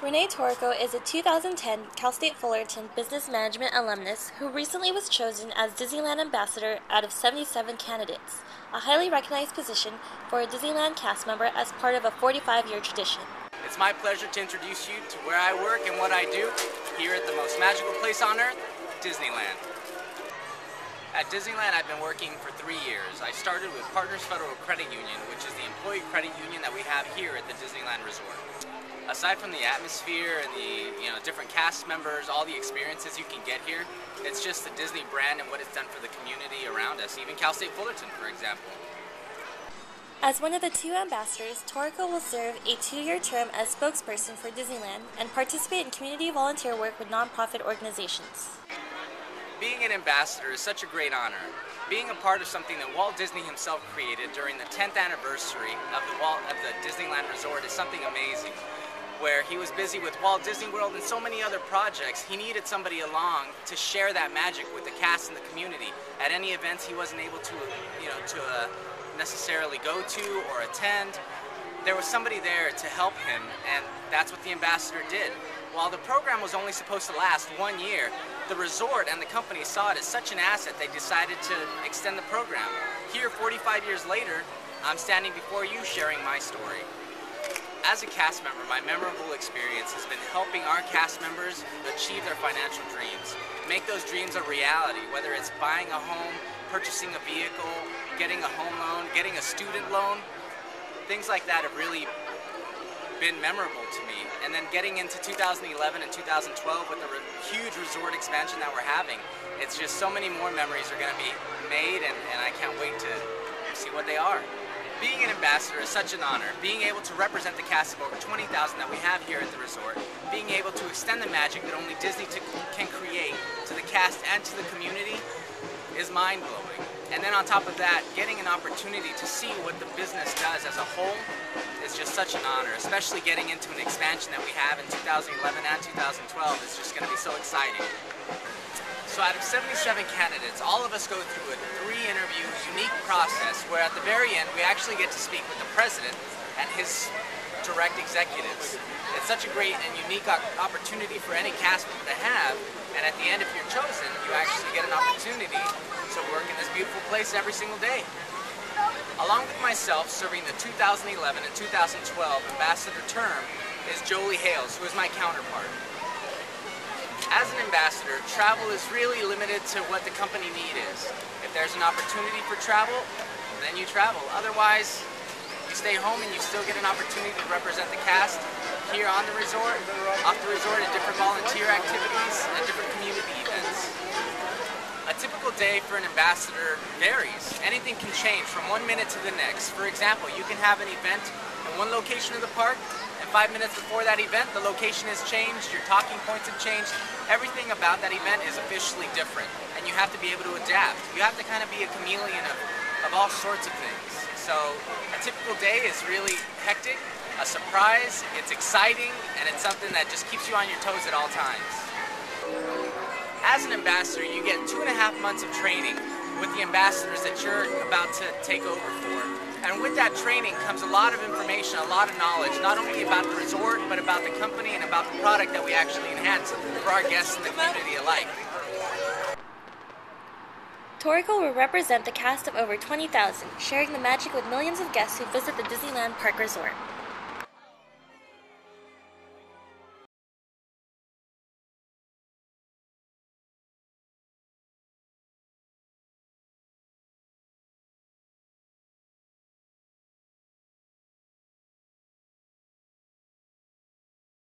René Torrico is a 2010 Cal State Fullerton Business Management alumnus who recently was chosen as Disneyland Ambassador out of 77 candidates, a highly recognized position for a Disneyland cast member as part of a 45-year tradition. It's my pleasure to introduce you to where I work and what I do here at the most magical place on earth, Disneyland. At Disneyland, I've been working for 3 years. I started with Partners Federal Credit Union, which is the employee credit union that we have here at the Disneyland Resort. Aside from the atmosphere and the different cast members, all the experiences you can get here, it's just the Disney brand and what it's done for the community around us, even Cal State Fullerton, for example. As one of the 2 ambassadors, Torrico will serve a 2-year term as spokesperson for Disneyland and participate in community volunteer work with nonprofit organizations. Being an ambassador is such a great honor. Being a part of something that Walt Disney himself created during the 10th anniversary of the Disneyland Resort is something amazing. Where he was busy with Walt Disney World and so many other projects, he needed somebody along to share that magic with the cast and the community. At any events he wasn't able to, necessarily go to or attend, there was somebody there to help him, and that's what the ambassador did. While the program was only supposed to last 1 year, the resort and the company saw it as such an asset they decided to extend the program. Here, 45 years later, I'm standing before you sharing my story. As a cast member, my memorable experience has been helping our cast members achieve their financial dreams, make those dreams a reality, whether it's buying a home, purchasing a vehicle, getting a home loan, getting a student loan. Things like that have really been memorable to me. And then getting into 2011 and 2012 with the huge resort expansion that we're having, it's just so many more memories are going to be made, and I can't wait to see what they are. Being an ambassador is such an honor. Being able to represent the cast of over 20,000 that we have here at the resort, being able to extend the magic that only Disney can create to the cast and to the community is mind-blowing. And then on top of that, getting an opportunity to see what the business does as a whole is just such an honor, especially getting into an expansion that we have in 2011 and 2012 is just going to be so exciting. So out of 77 candidates, all of us go through a 3-interview unique process where at the very end we actually get to speak with the president and his direct executives. It's such a great and unique opportunity for any cast member to have, and at the end, if you're chosen, you actually get an opportunity to work in this beautiful place every single day. Along with myself, serving the 2011 and 2012 ambassador term is Jolie Hales, who is my counterpart. As an ambassador, travel is really limited to what the company need is. If there's an opportunity for travel, then you travel. Otherwise, you stay home and you still get an opportunity to represent the cast here on the resort, off the resort at different volunteer activities and different community events. A typical day for an ambassador varies. Anything can change from 1 minute to the next. For example, you can have an event in one location of the park, and 5 minutes before that event, the location has changed, your talking points have changed. Everything about that event is officially different, and you have to be able to adapt. You have to kind of be a chameleon of all sorts of things. So a typical day is really hectic, a surprise, it's exciting, and it's something that just keeps you on your toes at all times. As an ambassador, you get 2.5 months of training with the ambassadors that you're about to take over for. And with that training comes a lot of information, a lot of knowledge, not only about the resort, but about the company and about the product that we actually enhance for our guests and the community alike. Torrico will represent the cast of over 20,000, sharing the magic with millions of guests who visit the Disneyland Park Resort.